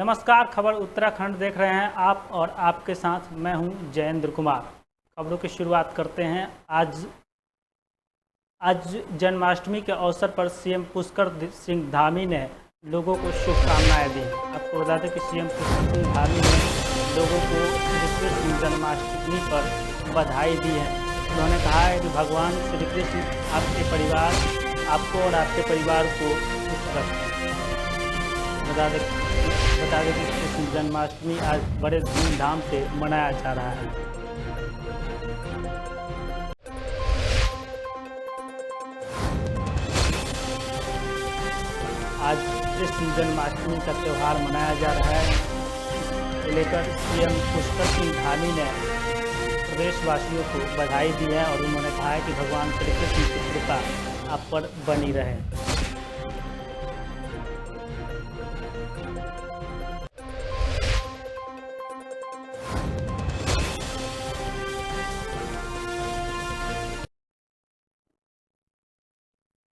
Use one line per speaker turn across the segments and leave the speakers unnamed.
नमस्कार, खबर उत्तराखंड देख रहे हैं आप और आपके साथ मैं हूं जयेंद्र कुमार। खबरों की शुरुआत करते हैं। आज जन्माष्टमी के अवसर पर सीएम पुष्कर सिंह धामी ने लोगों को शुभकामनाएं दी। आपको बता दें कि सीएम पुष्कर सिंह धामी ने लोगों को श्री कृष्ण जन्माष्टमी पर बधाई दी है। उन्होंने कहा है कि भगवान श्री कृष्ण आपको और आपके परिवार को खुश रखें। बता दें कि कृष्ण जन्माष्टमी आज बड़े धूमधाम से मनाया जा रहा है। आज कृष्ण जन्माष्टमी का त्यौहार मनाया जा रहा है। इसको लेकर सीएम पुष्कर सिंह धामी ने प्रदेशवासियों को बधाई दी है और उन्होंने कहा है कि भगवान श्री कृष्ण की कृपा आप पर बनी रहे।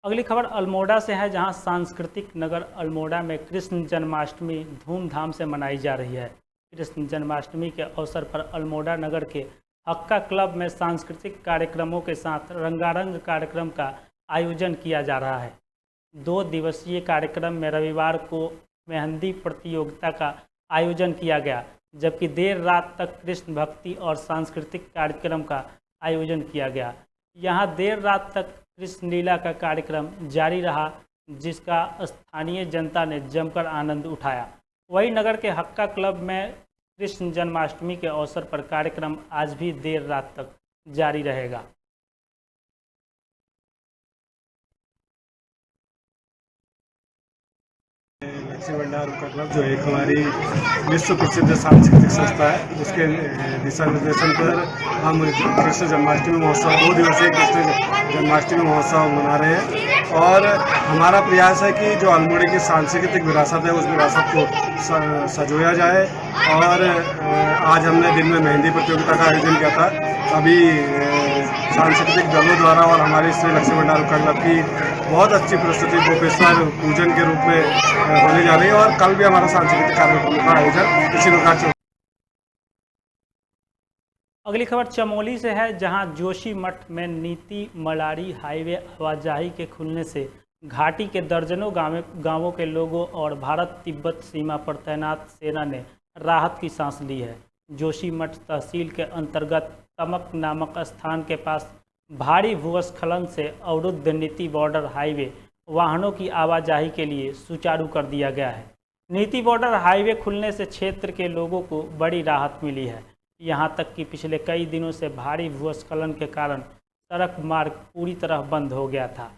अगली खबर अल्मोड़ा से है, जहां सांस्कृतिक नगर अल्मोड़ा में कृष्ण जन्माष्टमी धूमधाम से मनाई जा रही है। कृष्ण जन्माष्टमी के अवसर पर अल्मोड़ा नगर के हक्का क्लब में सांस्कृतिक कार्यक्रमों के साथ रंगारंग कार्यक्रम का आयोजन किया जा रहा है। 2 दिवसीय कार्यक्रम में रविवार को मेहंदी प्रतियोगिता का आयोजन किया गया, जबकि देर रात तक कृष्ण भक्ति और सांस्कृतिक कार्यक्रम का आयोजन किया गया। यहाँ देर रात तक कृष्ण लीला का कार्यक्रम जारी रहा, जिसका स्थानीय जनता ने जमकर आनंद उठाया। वहीं नगर के हक्का क्लब में कृष्ण जन्माष्टमी के अवसर पर कार्यक्रम आज भी देर रात तक जारी रहेगा।
लक्ष्मी भंडार का क्लब जो एक हमारी विश्व प्रसिद्ध सांस्कृतिक संस्था है, जिसके दिशा निर्देशन पर हम कृष्ण जन्माष्टमी महोत्सव 2 दिवसीय कृष्ण जन्माष्टमी महोत्सव मना रहे हैं। और हमारा प्रयास है कि जो अल्मोड़े की सांस्कृतिक विरासत है उस विरासत को सजोया जाए। और आज हमने दिन में मेहंदी प्रतियोगिता का आयोजन किया था। अभी सांस्कृतिक दलों द्वारा और हमारे श्री लक्ष्मी भंडार का क्लब की बहुत अच्छी प्रस्तुति गोपेश्वर पूजन के रूप में होने जा रही है। और कल भी हमारा सांस्कृतिक कार्यक्रम का आयोजन इसी प्रकार से।
अगली खबर चमोली से है, जहां जोशीमठ में नीति मलारी हाईवे आवाजाही के खुलने से घाटी के दर्जनों गांवों के लोगों और भारत तिब्बत सीमा पर तैनात सेना ने राहत की सांस ली है। जोशीमठ तहसील के अंतर्गत तमक नामक स्थान के पास भारी भूस्खलन से अवरुद्ध नीति बॉर्डर हाईवे वाहनों की आवाजाही के लिए सुचारू कर दिया गया है। नीति बॉर्डर हाईवे खुलने से क्षेत्र के लोगों को बड़ी राहत मिली है। यहां तक कि पिछले कई दिनों से भारी भूस्खलन के कारण सड़क मार्ग पूरी तरह बंद हो गया था।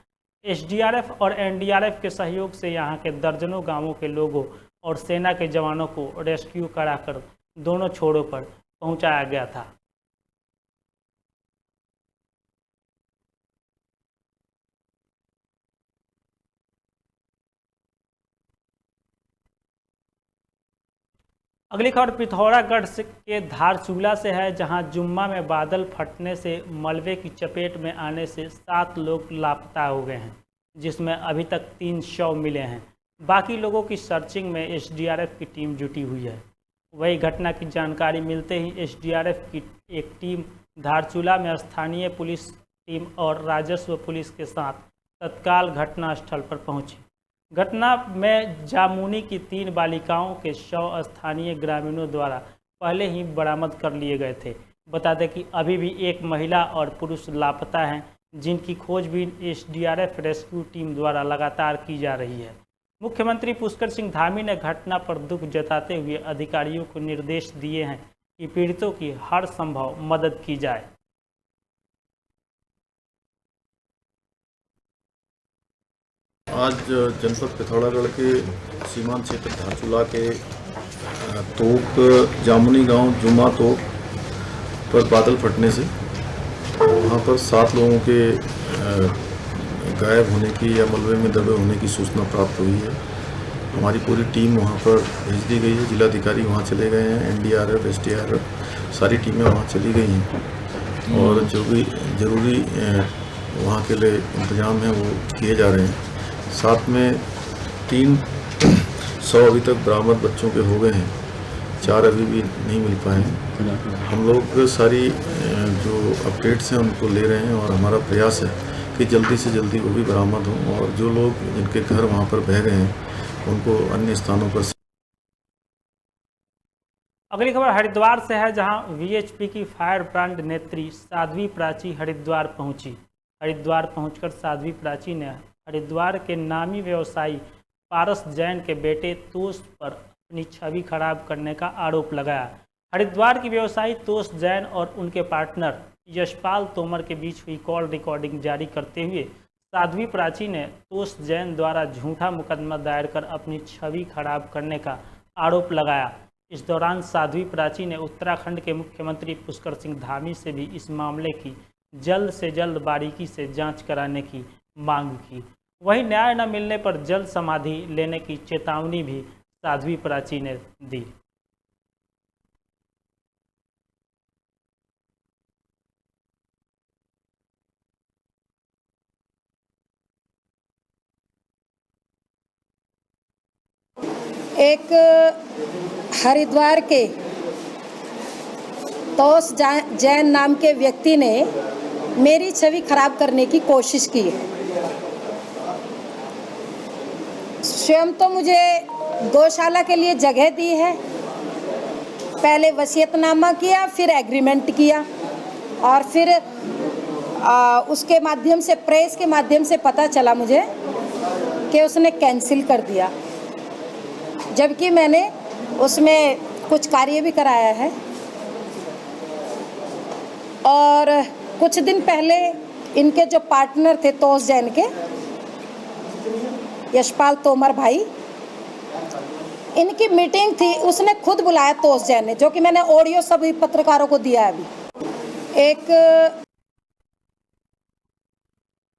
एसडीआरएफ और एनडीआरएफ के सहयोग से यहां के दर्जनों गांवों के लोगों और सेना के जवानों को रेस्क्यू कराकर दोनों छोरों पर पहुंचाया गया था। अगली खबर पिथौरागढ़ के धारचूला से है, जहां जुम्मा में बादल फटने से मलबे की चपेट में आने से 7 लोग लापता हो गए हैं, जिसमें अभी तक 3 शव मिले हैं। बाकी लोगों की सर्चिंग में एसडीआरएफ की टीम जुटी हुई है। वही घटना की जानकारी मिलते ही एसडीआरएफ की एक टीम धारचूला में स्थानीय पुलिस टीम और राजस्व पुलिस के साथ तत्काल घटनास्थल पर पहुंची। घटना में जामुनी की 3 बालिकाओं के शव स्थानीय ग्रामीणों द्वारा पहले ही बरामद कर लिए गए थे। बता दें कि अभी भी एक महिला और पुरुष लापता हैं, जिनकी खोजबीन एसडीआरएफ रेस्क्यू टीम द्वारा लगातार की जा रही है। मुख्यमंत्री पुष्कर सिंह धामी ने घटना पर दुख जताते हुए अधिकारियों को निर्देश दिए हैं कि पीड़ितों की हर संभव मदद की जाए।
आज जनपद पिथौरागढ़ के सीमांत क्षेत्र धारचूला के तोक जामुनी गांव जुम्मा तोक पर बादल फटने से वहां पर 7 लोगों के गायब होने की या मलबे में दबे होने की सूचना प्राप्त हुई है। हमारी पूरी टीम वहां पर भेज दी गई है। जिलाधिकारी वहां चले गए हैं, एनडीआरएफ एसडीआरएफ सारी टीमें वहां चली गई हैं और जो भी ज़रूरी वहां के लिए इंतजाम हैं वो किए जा रहे हैं। साथ में 3 100 अभी तक बरामद बच्चों के हो गए हैं, 4 अभी भी नहीं मिल पाए हैं। हम लोग सारी जो अपडेट्स हैं उनको ले रहे हैं और हमारा प्रयास है कि जल्दी से जल्दी वो भी बरामद हों और जो लोग जिनके घर वहाँ पर बह गए हैं उनको अन्य स्थानों पर।
अगली खबर हरिद्वार से है, जहां वीएचपी की फायर ब्रांड नेत्री साध्वी प्राची हरिद्वार पहुंची। हरिद्वार पहुंचकर साध्वी प्राची ने हरिद्वार के नामी व्यवसायी पारस जैन के बेटे तोष पर अपनी छवि खराब करने का आरोप लगाया। हरिद्वार की व्यवसायी तोष जैन और उनके पार्टनर यशपाल तोमर के बीच हुई कॉल रिकॉर्डिंग जारी करते हुए साध्वी प्राची ने तोष जैन द्वारा झूठा मुकदमा दायर कर अपनी छवि खराब करने का आरोप लगाया। इस दौरान साध्वी प्राची ने उत्तराखंड के मुख्यमंत्री पुष्कर सिंह धामी से भी इस मामले की जल्द से जल्द बारीकी से जांच कराने की मांग की। वहीं न्याय न मिलने पर जल समाधि लेने की चेतावनी भी साध्वी प्राची ने दी।
एक हरिद्वार के तोष जैन नाम के व्यक्ति ने मेरी छवि खराब करने की कोशिश की। स्वयं तो मुझे गौशाला के लिए जगह दी है, पहले वसीयतनामा किया, फिर एग्रीमेंट किया और फिर उसके माध्यम से, प्रेस के माध्यम से पता चला मुझे कि उसने कैंसिल कर दिया, जबकि मैंने उसमें कुछ कार्य भी कराया है। और कुछ दिन पहले इनके जो पार्टनर थे तोष जैन के, यशपाल तोमर भाई, इनकी मीटिंग थी, उसने खुद बुलाया तोष जैन ने, जो कि मैंने ऑडियो सभी पत्रकारों को दिया है अभी। एक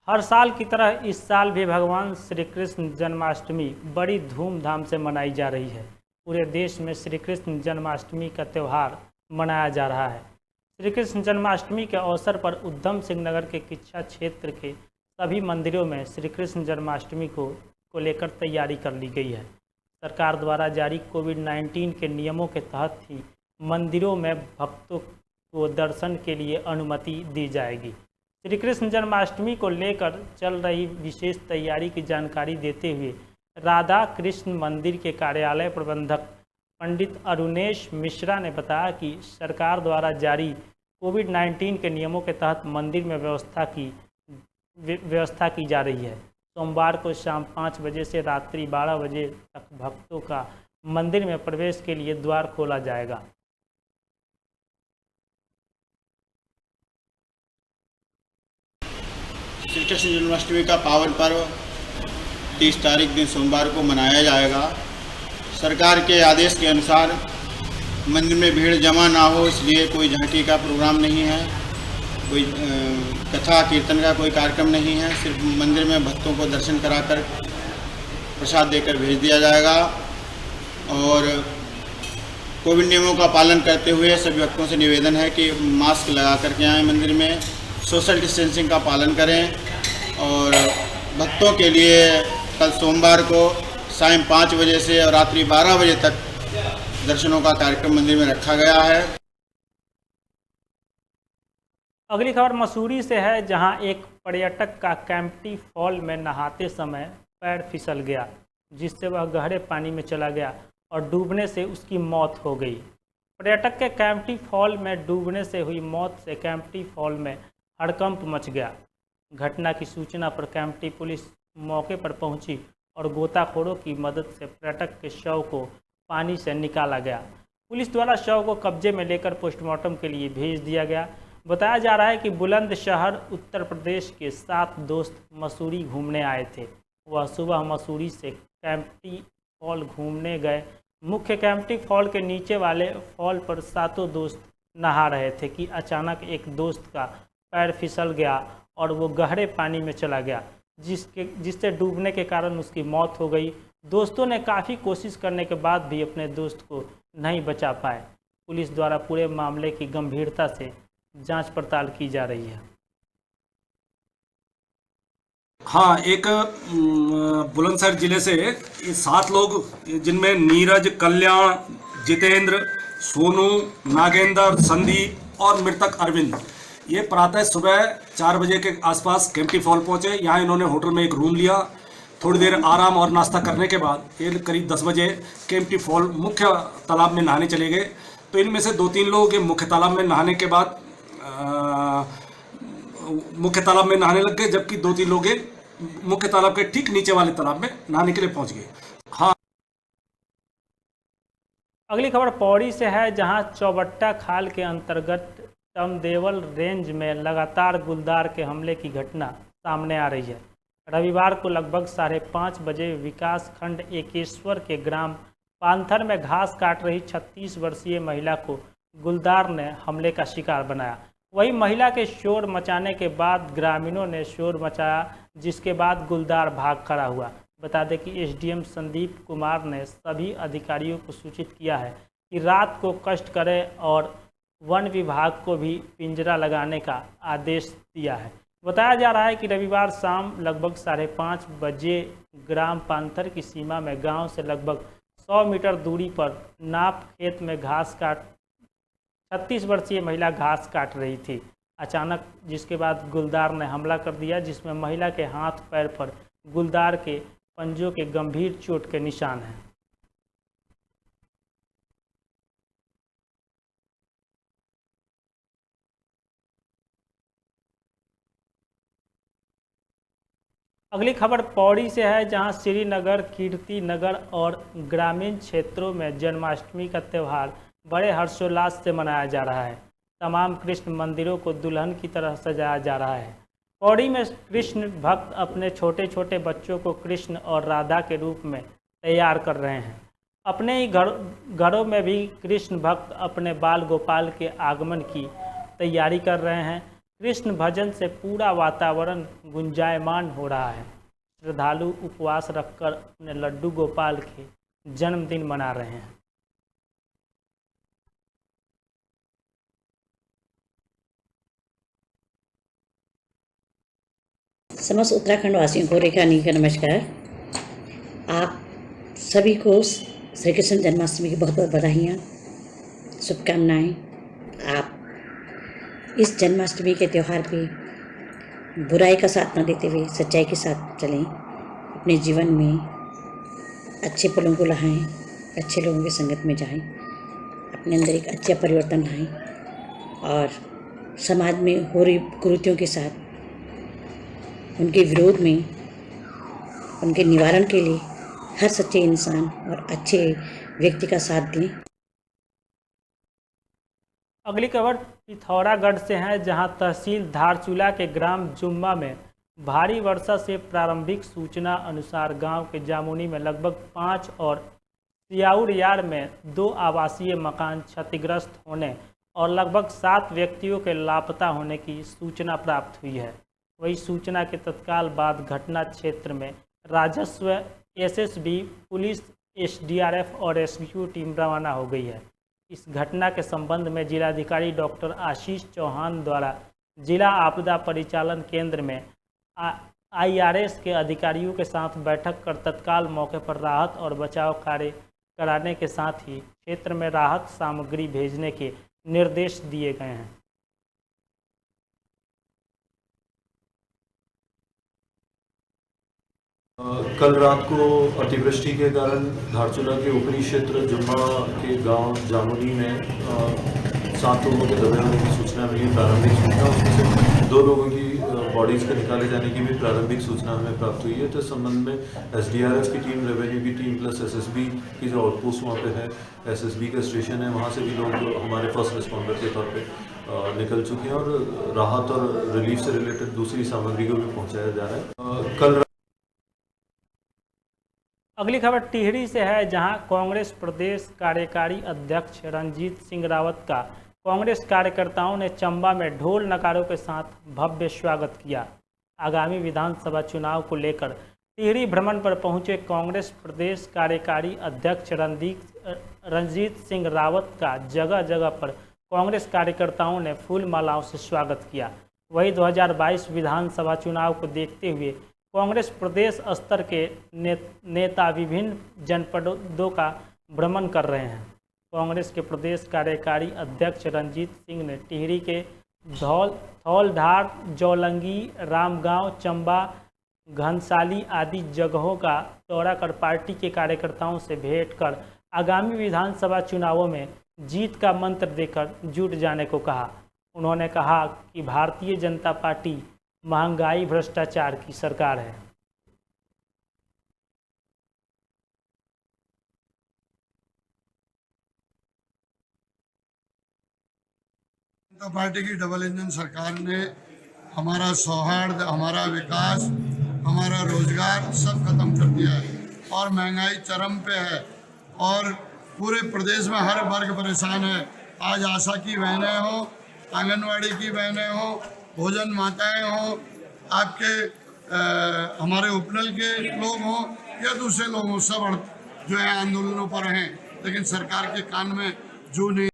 हर साल की तरह इस साल भी भगवान श्री कृष्ण जन्माष्टमी बड़ी धूमधाम से मनाई जा रही है। पूरे देश में श्री कृष्ण जन्माष्टमी का त्यौहार मनाया जा रहा है। श्री कृष्ण जन्माष्टमी के अवसर पर उधम सिंह नगर के किच्छा क्षेत्र के सभी मंदिरों में श्री कृष्ण जन्माष्टमी को लेकर तैयारी कर ली गई है। सरकार द्वारा जारी कोविड-19 के नियमों के तहत ही मंदिरों में भक्तों को दर्शन के लिए अनुमति दी जाएगी। श्री कृष्ण जन्माष्टमी को लेकर चल रही विशेष तैयारी की जानकारी देते हुए राधा कृष्ण मंदिर के कार्यालय प्रबंधक पंडित अरुणेश मिश्रा ने बताया कि सरकार द्वारा जारी कोविड-19 के नियमों के तहत मंदिर में व्यवस्था की जा रही है। सोमवार को शाम 5 बजे से रात्रि 12 बजे तक भक्तों का मंदिर में प्रवेश के लिए द्वार खोला जाएगा।
श्री कृष्ण जन्माष्टमी का पावन पर्व 30 तारीख दिन सोमवार को मनाया जाएगा। सरकार के आदेश के अनुसार मंदिर में भीड़ जमा ना हो, इसलिए कोई झांकी का प्रोग्राम नहीं है, कोई कथा कीर्तन का कोई कार्यक्रम नहीं है। सिर्फ मंदिर में भक्तों को दर्शन कराकर प्रसाद देकर भेज दिया जाएगा और कोविड नियमों का पालन करते हुए सभी भक्तों से निवेदन है कि मास्क लगा करके आएँ, मंदिर में सोशल डिस्टेंसिंग का पालन करें। और भक्तों के लिए कल सोमवार को सायं 5 बजे से और रात्रि 12 बजे तक दर्शनों का कार्यक्रम मंदिर में रखा गया है।
अगली खबर मसूरी से है, जहां एक पर्यटक का कैंपटी फॉल में नहाते समय पैर फिसल गया, जिससे वह गहरे पानी में चला गया और डूबने से उसकी मौत हो गई। पर्यटक के कैंपटी फॉल में डूबने से हुई मौत से कैंपटी फॉल में हड़कंप मच गया। घटना की सूचना पर कैंपटी पुलिस मौके पर पहुंची और गोताखोरों की मदद से पर्यटक के शव को पानी से निकाला गया। पुलिस द्वारा शव को कब्जे में लेकर पोस्टमार्टम के लिए भेज दिया गया। बताया जा रहा है कि बुलंदशहर उत्तर प्रदेश के 7 दोस्त मसूरी घूमने आए थे। वह सुबह मसूरी से कैंपटी फॉल घूमने गए। मुख्य कैंपटी फॉल के नीचे वाले फॉल पर 7 दोस्त नहा रहे थे कि अचानक एक दोस्त का पैर फिसल गया और वो गहरे पानी में चला गया, जिससे डूबने के कारण उसकी मौत हो गई। दोस्तों ने काफ़ी कोशिश करने के बाद भी अपने दोस्त को नहीं बचा पाए। पुलिस द्वारा पूरे मामले की गंभीरता से जांच पड़ताल की जा रही है।
हाँ, एक बुलंदशहर जिले से ये 7 लोग, जिनमें नीरज, कल्याण, जितेंद्र, सोनू, नागेंद्र, संदीप और मृतक अरविंद, ये प्रातः सुबह 4 बजे के आसपास केम्प्टी फॉल पहुंचे। यहाँ इन्होंने होटल में एक रूम लिया। थोड़ी देर आराम और नाश्ता करने के बाद ये करीब 10 बजे केम्प्टी फॉल मुख्य तालाब में नहाने चले गए। तो इनमें से 2-3 लोग ये मुख्य तालाब में नहाने के बाद मुख्य तालाब में नहाने लग गए, जबकि 2-3 लोग मुख्य तालाब के ठीक नीचे वाले तालाब में नहाने के लिए पहुंच गए। हाँ।
अगली खबर पौड़ी से है, जहां चौबट्टा खाल के अंतर्गत टमदेवल रेंज में लगातार गुलदार के हमले की घटना सामने आ रही है। रविवार को लगभग 5:30 बजे विकास खंड एकेश्वर के ग्राम पांथर में घास काट रही 36 वर्षीय महिला को गुलदार ने हमले का शिकार बनाया। वही महिला के शोर मचाने के बाद ग्रामीणों ने शोर मचाया, जिसके बाद गुलदार भाग खड़ा हुआ। बता दें कि एसडीएम संदीप कुमार ने सभी अधिकारियों को सूचित किया है कि रात को कष्ट करें और वन विभाग को भी पिंजरा लगाने का आदेश दिया है। बताया जा रहा है कि रविवार शाम लगभग 5:30 बजे ग्राम पांथर की सीमा में गांव से लगभग 100 मीटर दूरी पर नाप खेत में 36 वर्षीय महिला घास काट रही थी। अचानक जिसके बाद गुलदार ने हमला कर दिया, जिसमें महिला के हाथ पैर पर गुलदार के पंजों के गंभीर चोट के निशान हैं। अगली खबर पौड़ी से है, जहां श्रीनगर, कीर्ति नगर और ग्रामीण क्षेत्रों में जन्माष्टमी का त्यौहार बड़े हर्षोल्लास से मनाया जा रहा है। तमाम कृष्ण मंदिरों को दुल्हन की तरह सजाया जा रहा है। पौड़ी में कृष्ण भक्त अपने छोटे छोटे बच्चों को कृष्ण और राधा के रूप में तैयार कर रहे हैं। अपने ही घरों में भी कृष्ण भक्त अपने बाल गोपाल के आगमन की तैयारी कर रहे हैं। कृष्ण भजन से पूरा वातावरण गुंजायमान हो रहा है। श्रद्धालु उपवास रखकर अपने लड्डू गोपाल के जन्मदिन मना रहे हैं।
समस्त उत्तराखंड वासियों को रेखा नी का नमस्कार। आप सभी को श्री कृष्ण जन्माष्टमी की बहुत बहुत बधाइयाँ, शुभकामनाएँ। आप इस जन्माष्टमी के त्यौहार पे बुराई का साथ न देते हुए सच्चाई के साथ चलें। अपने जीवन में अच्छे पलों को लाएं, अच्छे लोगों की संगत में जाएं, अपने अंदर एक अच्छा परिवर्तन लाएं और समाज में हो रही कुरीतियों के साथ उनके विरोध में, उनके निवारण के लिए हर सच्चे इंसान और अच्छे व्यक्ति का साथ दें।
अगली खबर पिथौरागढ़ से है, जहां तहसील धारचूला के ग्राम जुम्मा में भारी वर्षा से प्रारंभिक सूचना अनुसार गांव के जामुनी में लगभग 5 और सियाउरयार में 2 आवासीय मकान क्षतिग्रस्त होने और लगभग 7 व्यक्तियों के लापता होने की सूचना प्राप्त हुई है। वही सूचना के तत्काल बाद घटना क्षेत्र में राजस्व, एसएसबी, पुलिस, एसडीआरएफ और रेस्क्यू टीम रवाना हो गई है। इस घटना के संबंध में जिलाधिकारी डॉक्टर आशीष चौहान द्वारा जिला आपदा परिचालन केंद्र में आईआरएस के अधिकारियों के साथ बैठक कर तत्काल मौके पर राहत और बचाव कार्य कराने के साथ ही क्षेत्र में राहत सामग्री भेजने के निर्देश दिए गए हैं।
कल रात को अतिवृष्टि के कारण धारचूला के ऊपरी क्षेत्र जुम्मा के गांव जामुनी में 7 लोगों के दबे होने की सूचना मिली, प्रारंभिक सूचना। उसमें से 2 लोगों की बॉडीज़ के निकाले जाने की भी प्रारंभिक सूचना हमें प्राप्त हुई है। तो इस संबंध में एसडीआरएफ की टीम, रेवेन्यू की टीम प्लस एसएसबी की जो आउटपोस्ट वहाँ पे है, एसएसबी का स्टेशन है, वहाँ से भी लोग हमारे फर्स्ट रिस्पॉन्डर के तौर पर निकल चुके हैं और राहत और रिलीफ से रिलेटेड दूसरी सामग्री को भी पहुँचाया जा रहा है। कल
अगली खबर टिहरी से है, जहां कांग्रेस प्रदेश कार्यकारी अध्यक्ष रणजीत सिंह रावत का कांग्रेस कार्यकर्ताओं ने चंबा में ढोल नगाड़ों के साथ भव्य स्वागत किया। आगामी विधानसभा चुनाव को लेकर टिहरी भ्रमण पर पहुंचे कांग्रेस प्रदेश कार्यकारी अध्यक्ष रणजीत सिंह रावत का जगह जगह पर कांग्रेस कार्यकर्ताओं ने फूल मालाओं से स्वागत किया। वहीं 2022 विधानसभा चुनाव को देखते हुए कांग्रेस प्रदेश स्तर के नेता विभिन्न जनपदों का भ्रमण कर रहे हैं। कांग्रेस के प्रदेश कार्यकारी अध्यक्ष रंजीत सिंह ने टिहरी के धौलधार, जौलंगी, रामगांव, चंबा, घनसाली आदि जगहों का दौरा कर पार्टी के कार्यकर्ताओं से भेंट कर आगामी विधानसभा चुनावों में जीत का मंत्र देकर जुट जाने को कहा। उन्होंने कहा कि भारतीय जनता पार्टी महंगाई, भ्रष्टाचार की सरकार है।
जनता पार्टी की डबल इंजन सरकार ने हमारा सौहार्द, हमारा विकास, हमारा रोजगार सब खत्म कर दिया है और महंगाई चरम पे है और पूरे प्रदेश में हर वर्ग परेशान है। आज आशा की बहनें हो, आंगनवाड़ी की बहनें हो, भोजन माताएं हो, आपके हमारे उपनल के लोग हों या दूसरे लोग हों, सब जो है आंदोलनों पर हैं, लेकिन सरकार के कान में जू नहीं।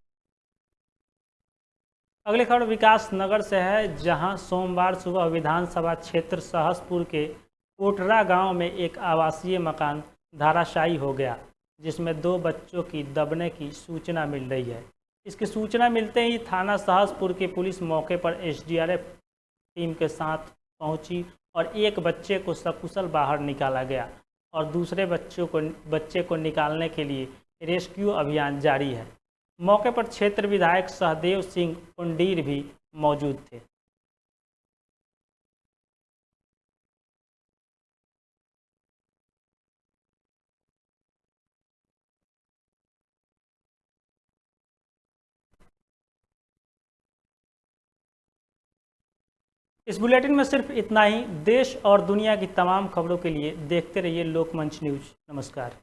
अगली खबर विकास नगर से है, जहां सोमवार सुबह विधानसभा क्षेत्र सहसपुर के कोटरा गांव में एक आवासीय मकान धराशायी हो गया, जिसमें 2 बच्चों की दबने की सूचना मिल रही है। इसकी सूचना मिलते ही थाना सहसपुर की पुलिस मौके पर एसडीआरएफ टीम के साथ पहुंची और एक बच्चे को सकुशल बाहर निकाला गया और दूसरे बच्चे को निकालने के लिए रेस्क्यू अभियान जारी है। मौके पर क्षेत्र विधायक सहदेव सिंह कुंडीर भी मौजूद थे। इस बुलेटिन में सिर्फ इतना ही। देश और दुनिया की तमाम खबरों के लिए देखते रहिए लोकमंच न्यूज। नमस्कार।